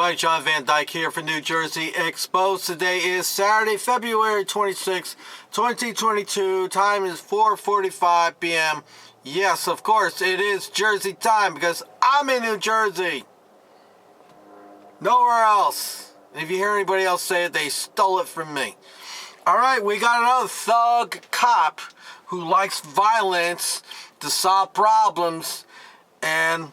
Alright, John Van Dyke here for New Jersey Exposed. Today is Saturday, February 26, 2022. Time is 4:45 p.m. Yes, of course, it is Jersey time because I'm in New Jersey. Nowhere else. And if you hear anybody else say it, they stole it from me. Alright, we got another thug cop who likes violence to solve problems, and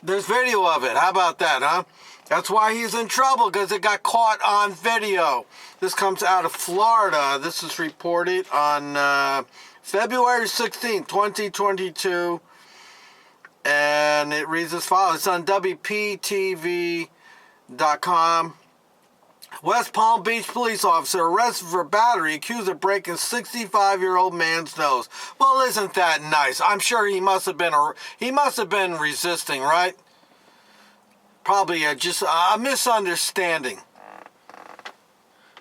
there's video of it. How about that, huh? That's why he's in trouble, because it got caught on video. This comes out of Florida. This is reported on February 16, 2022. And it reads as follows. It's on WPTV.com. West Palm Beach police officer arrested for battery, accused of breaking 65-year-old man's nose. Well, isn't that nice? I'm sure he must have been resisting, right? Probably just a misunderstanding.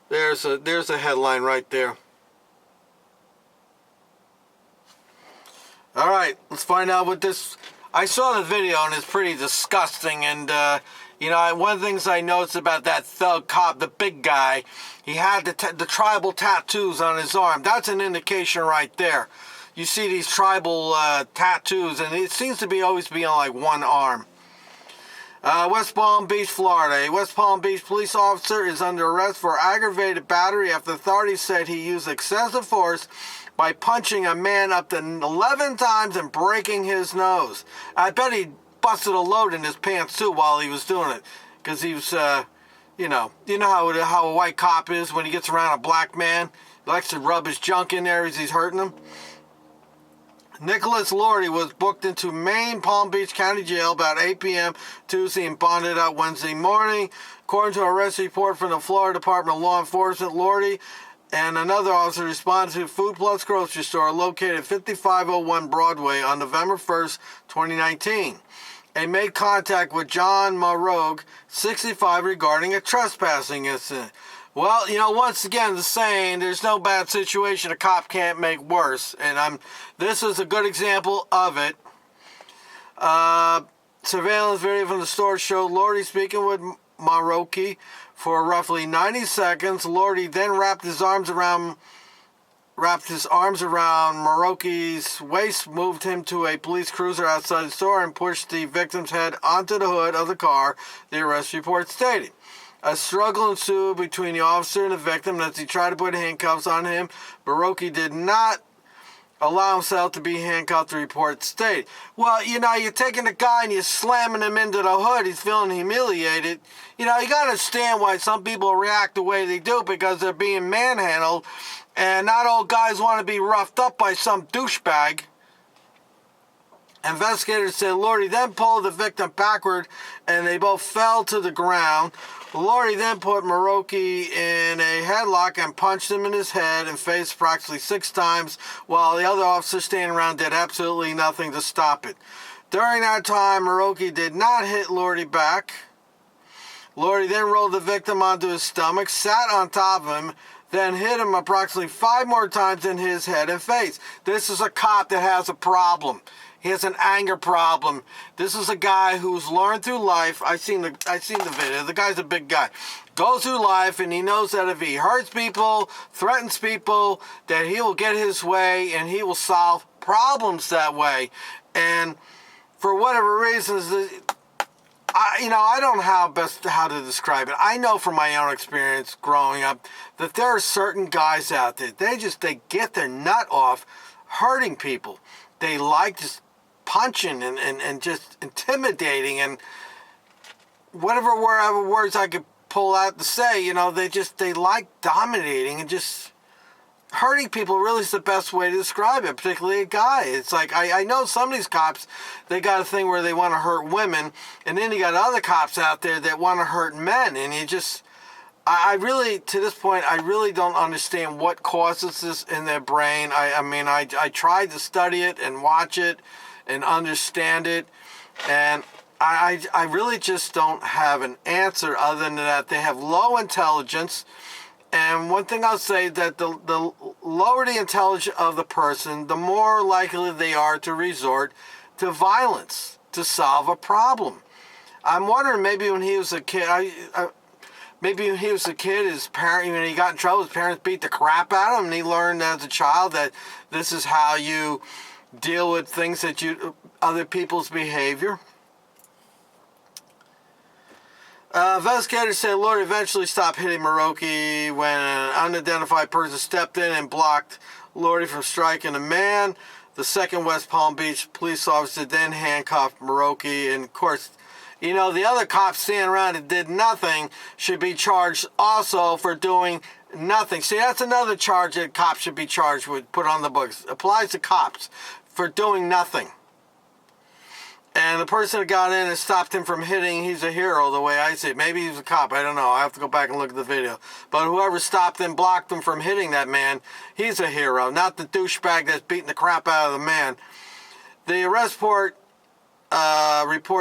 There's a headline right there. All right, let's find out what this. I saw the video and it's pretty disgusting. And one of the things I noticed about that thug cop, the big guy, he had the tribal tattoos on his arm. That's an indication right there. You see these tribal tattoos, and it seems to always be on like one arm. West Palm Beach, Florida. A West Palm Beach police officer is under arrest for aggravated battery after authorities said he used excessive force by punching a man up to 11 times and breaking his nose. I bet he busted a load in his pants too while he was doing it, because he was, you know how a white cop is when he gets around a black man. He likes to rub his junk in there as he's hurting him. Nicholas Lordy was booked into Maine Palm Beach County Jail about 8 p.m. Tuesday and bonded out Wednesday morning. According to an arrest report from the Florida Department of Law Enforcement, Lordy and another officer responded to Food Plus grocery store located at 5501 Broadway on November 1st, 2019. And made contact with John Marogue, 65, regarding a trespassing incident. Well, once again, the saying, there's no bad situation a cop can't make worse. And this is a good example of it. Surveillance video from the store showed Lordy speaking with Maroque for roughly 90 seconds. Lordy then wrapped his arms around Maroque's waist, moved him to a police cruiser outside the store, and pushed the victim's head onto the hood of the car, the arrest report stated. A struggle ensued between the officer and the victim as he tried to put handcuffs on him. Maroque did not allow himself to be handcuffed, the report stated. Well, you're taking the guy and you're slamming him into the hood. He's feeling humiliated. You got to understand why some people react the way they do, because they're being manhandled. And not all guys want to be roughed up by some douchebag. Investigators said Lordy then pulled the victim backward and they both fell to the ground. Lordy then put Maroque in a headlock and punched him in his head and face approximately 6 times, while the other officer standing around did absolutely nothing to stop it. During that time, Maroque did not hit Lordy back. Lordy then rolled the victim onto his stomach, sat on top of him, then hit him approximately 5 more times in his head and face. This is a cop that has a problem. He has an anger problem. This is a guy who's learned through life. I seen the video. The guy's a big guy. Goes through life and he knows that if he hurts people, threatens people, that he will get his way and he will solve problems that way. And for whatever reasons, I don't know how to describe it. I know from my own experience growing up that there are certain guys out there. They get their nut off hurting people. They like just punching and just intimidating and whatever words I could pull out to say. They like dominating and just hurting people. Really is the best way to describe it, particularly a guy. It's like, I know some of these cops, they got a thing where they want to hurt women, and then you got other cops out there that want to hurt men, and I really, to this point, I really don't understand what causes this in their brain. I tried to study it and watch it and understand it, and I really just don't have an answer other than that they have low intelligence. And one thing I'll say, that the lower the intelligence of the person, the more likely they are to resort to violence to solve a problem. I'm wondering maybe when he was a kid, maybe when he was a kid, his parent, when he got in trouble, his parents beat the crap out of him, and he learned as a child that this is how you deal with things other people's behavior. Investigators say Lori eventually stopped hitting Maroki when an unidentified person stepped in and blocked Lori from striking a man. The second West Palm Beach police officer then handcuffed Maroki, and of course, the other cops standing around and did nothing should be charged also for doing nothing. See, that's another charge that cops should be charged with, put on the books. Applies to cops for doing nothing. And the person that got in and stopped him from hitting, he's a hero the way I see it. Maybe he's a cop, I don't know. I have to go back and look at the video. But whoever stopped and blocked him from hitting that man, he's a hero, not the douchebag that's beating the crap out of the man. The arrest report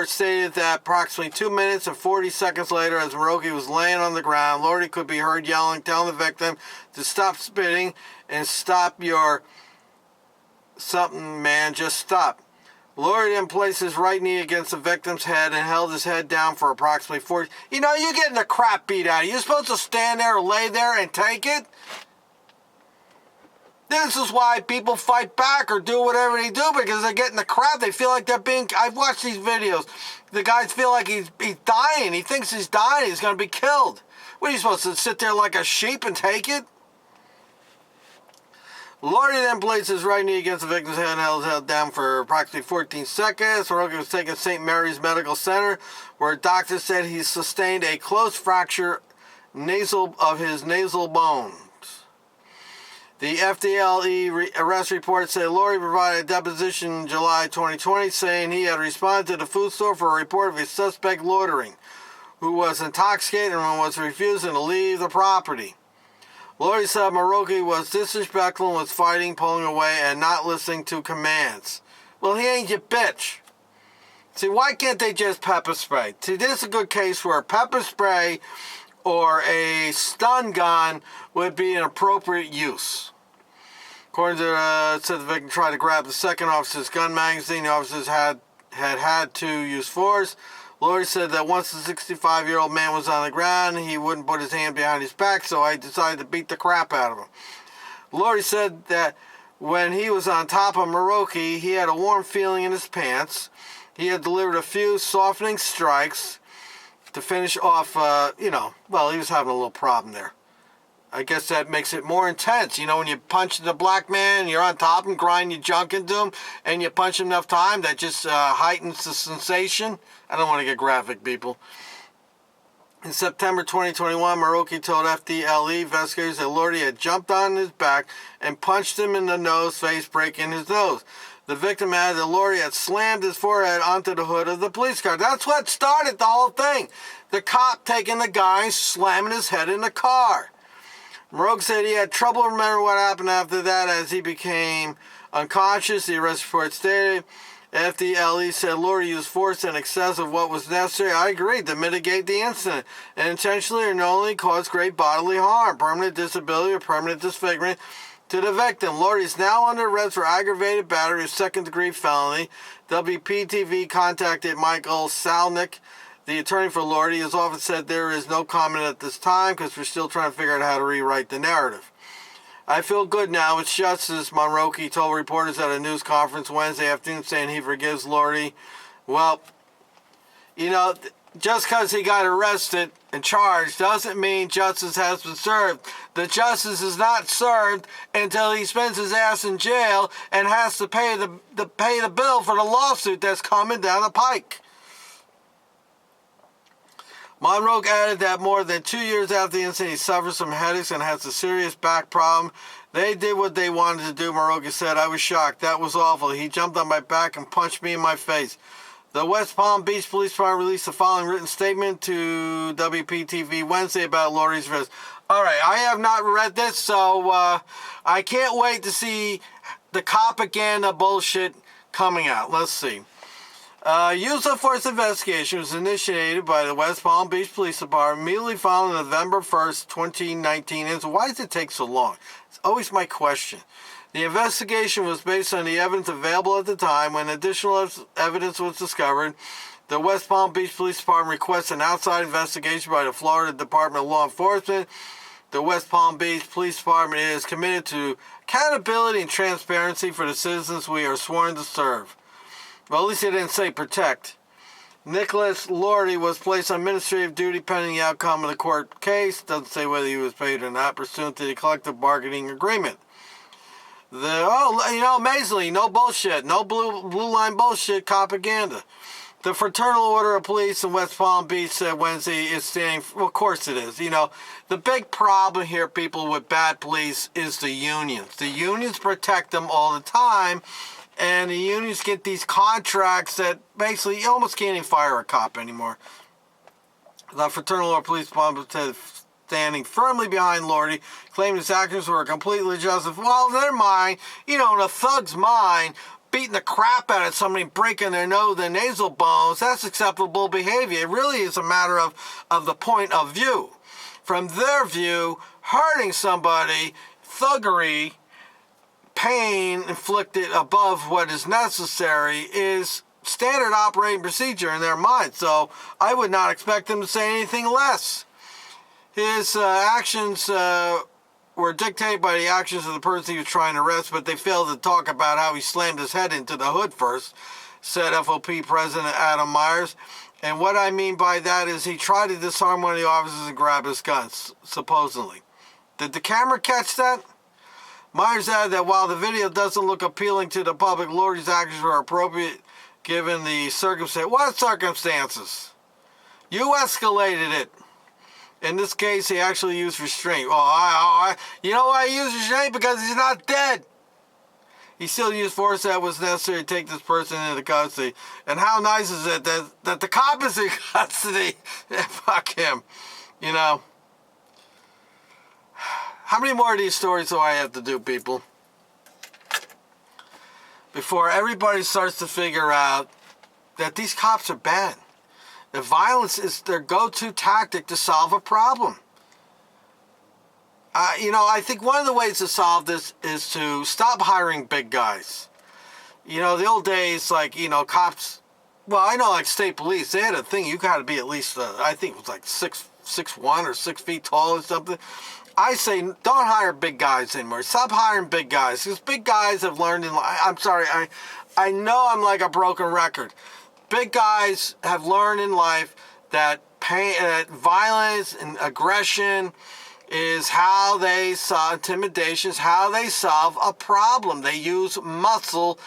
stated that approximately 2 minutes and 40 seconds later, as Maroki was laying on the ground, Lori could be heard yelling, telling the victim to stop spitting and stop your something, man, just stop. Lori then placed his right knee against the victim's head and held his head down for approximately 40. You're getting the crap beat out of you. You're supposed to stand there or lay there and take it. This is why people fight back or do whatever they do, because they're getting the crap. They feel like they're being... I've watched these videos. The guys feel like he's dying. He thinks he's dying. He's going to be killed. What are you supposed to sit there like a sheep and take it? Lori then placed his right knee against the victim's head and held his head down for approximately 14 seconds. Maroki was taken to St. Mary's Medical Center, where doctors said he sustained a close fracture of his nasal bones. The FDLE arrest report said Lori provided a deposition in July 2020 saying he had responded to the food store for a report of a suspect loitering, who was intoxicated and was refusing to leave the property. Lori said Maroki was disrespectful and was fighting, pulling away, and not listening to commands. Well, he ain't your bitch. See, why can't they just pepper spray? See, this is a good case where pepper spray or a stun gun would be an appropriate use. According to it said the victim tried to grab the second officer's gun magazine. The officers had to use force. Lori said that once the 65-year-old man was on the ground, he wouldn't put his hand behind his back, so I decided to beat the crap out of him. Lori said that when he was on top of Maroki, he had a warm feeling in his pants. He had delivered a few softening strikes to finish off, he was having a little problem there. I guess that makes it more intense. When you punch the black man, you're on top and grind your junk into him, and you punch him enough time, that just heightens the sensation. I don't want to get graphic, people. In September 2021, Maroki told FDLE investigators that Lori had jumped on his back and punched him in the nose, face breaking his nose. The victim added that Lori had slammed his forehead onto the hood of the police car. That's what started the whole thing. The cop taking the guy and slamming his head in the car. Maroki said he had trouble remembering what happened after that as he became unconscious. The arrest report stated, FDLE said Lori used force in excess of what was necessary. I agreed to mitigate the incident and intentionally or knowingly cause great bodily harm, permanent disability, or permanent disfigurement to the victim. Lori is now under arrest for aggravated battery, a second-degree felony. WPTV contacted Michael Salnick, the attorney for Lori. His office said there is no comment at this time because we're still trying to figure out how to rewrite the narrative. I feel good now. It's justice, Maroki told reporters at a news conference Wednesday afternoon, saying he forgives Lori. Well, just because he got arrested and charged doesn't mean justice has been served. The justice is not served until he spends his ass in jail and has to pay the bill for the lawsuit that's coming down the pike. Monroe added that more than 2 years after the incident, he suffers from headaches and has a serious back problem. They did what they wanted to do, Maroki said. I was shocked. That was awful. He jumped on my back and punched me in my face. The West Palm Beach Police Department released the following written statement to WPTV Wednesday about Lori's arrest. All right, I have not read this, so I can't wait to see the propaganda bullshit coming out. Let's see. Use of force investigation was initiated by the West Palm Beach Police Department immediately following November 1st, 2019. And so why does it take so long? It's always my question. The investigation was based on the evidence available at the time. When additional evidence was discovered, The West Palm Beach Police Department requests an outside investigation by the Florida Department of Law Enforcement. The West Palm Beach Police Department is committed to accountability and transparency for the citizens we are sworn to serve. Well, at least they didn't say protect. Nicholas Lordy was placed on administrative duty pending the outcome of the court case. Doesn't say whether he was paid or not, pursuant to the collective bargaining agreement. Amazingly, no bullshit, no blue line bullshit propaganda. The Fraternal Order of Police in West Palm Beach said Wednesday is standing. Well, of course it is. The big problem here, people, with bad police is the unions. The unions protect them all the time, and the unions get these contracts that basically you almost can't even fire a cop anymore. The Fraternal Order of Police Department said standing firmly behind Lordy, claiming his actions were completely justified. Well, in their mind, in a thug's mind, beating the crap out of somebody, breaking their nose, their nasal bones, that's acceptable behavior. It really is a matter of the point of view. From their view, hurting somebody, thuggery, pain inflicted above what is necessary is standard operating procedure in their mind. So I would not expect them to say anything less. His actions were dictated by the actions of the person he was trying to arrest, but they failed to talk about how he slammed his head into the hood first, said FOP President Adam Myers. And what I mean by that is he tried to disarm one of the officers and grab his guns, supposedly. Did the camera catch that? Myers added that while the video doesn't look appealing to the public, Lordy's actions were appropriate given the circumstances. What circumstances? You escalated it. In this case, he actually used restraint. You know why he used restraint? Because he's not dead. He still used force that was necessary to take this person into custody. And how nice is it that the cop is in custody? Fuck him. How many more of these stories do I have to do, people? Before everybody starts to figure out that these cops are bad. The violence is their go-to tactic to solve a problem. I think one of the ways to solve this is to stop hiring big guys. The old days, cops. Well, I know, state police, they had a thing. You got to be at least, I think it was 6'1" or 6 feet tall or something. I say, don't hire big guys anymore. Stop hiring big guys, because big guys have learned in life. I'm sorry, I know I'm like a broken record. Big guys have learned in life that violence and aggression is how they solve intimidation, is how they solve a problem. They use muscle,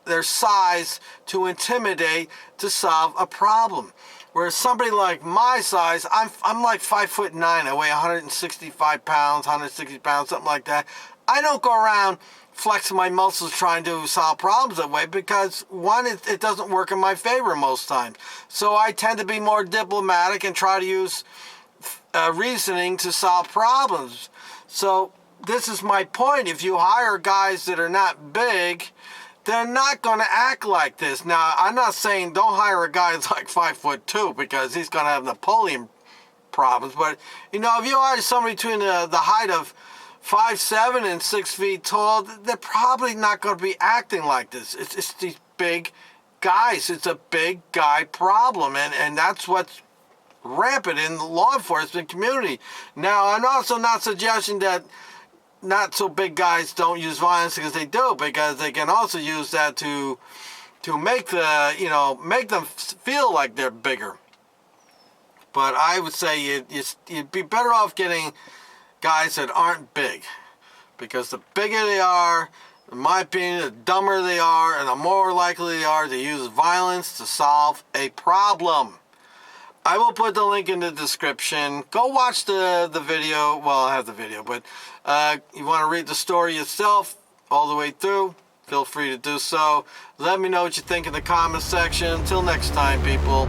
their size, to intimidate, to solve a problem. Whereas somebody like my size, I'm like 5'9", I weigh 165 pounds, 160 pounds, something like that. I don't go around flexing my muscles trying to solve problems that way because, one, it doesn't work in my favor most times. So I tend to be more diplomatic and try to use reasoning to solve problems. So this is my point. If you hire guys that are not big, they're not going to act like this. Now, I'm not saying don't hire a guy that's like 5'2" because he's going to have Napoleon problems. But, if you hire somebody between the height of 5'7" and 6 feet tall, they're probably not going to be acting like this. It's these big guys. It's a big guy problem, and that's what's rampant in the law enforcement community. Now, I'm also not suggesting that not so big guys don't use violence, because they do, because they can also use that to make make them feel like they're bigger. But I would say you'd be better off getting guys that aren't big, because the bigger they are, in my opinion, the dumber they are, and the more likely they are to use violence to solve a problem. I will put the link in the description. Go watch the video. Well, I have the video, but you want to read the story yourself all the way through, feel free to do so. Let me know what you think in the comment section. Until next time, people.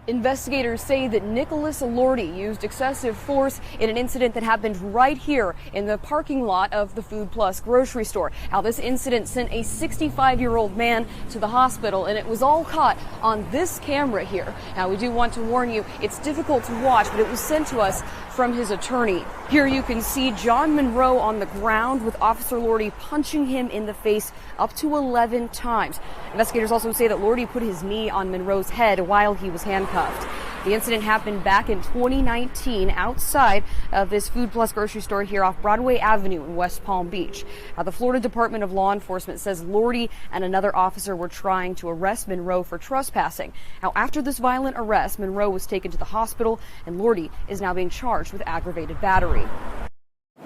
Investigators say that Nicholas Lordy used excessive force in an incident that happened right here in the parking lot of the Food Plus grocery store. Now, this incident sent a 65-year-old man to the hospital, and it was all caught on this camera here. Now, we do want to warn you, it's difficult to watch, but it was sent to us from his attorney. Here you can see John Monroe on the ground with Officer Lordy punching him in the face up to 11 times. Investigators also say that Lordy put his knee on Monroe's head while he was handcuffed. The incident happened back in 2019 outside of this Food Plus grocery store here off Broadway Avenue in West Palm Beach. The Florida Department of Law Enforcement says Lordy and another officer were trying to arrest Monroe for trespassing. Now, after this violent arrest, Monroe was taken to the hospital, and Lordy is now being charged with aggravated battery.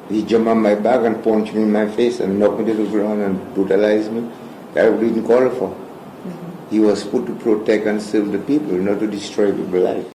He jumped on my back and punched me in my face and knocked me to the ground and brutalized me. That we didn't call for. He was put to protect and serve the people, not to destroy people's life.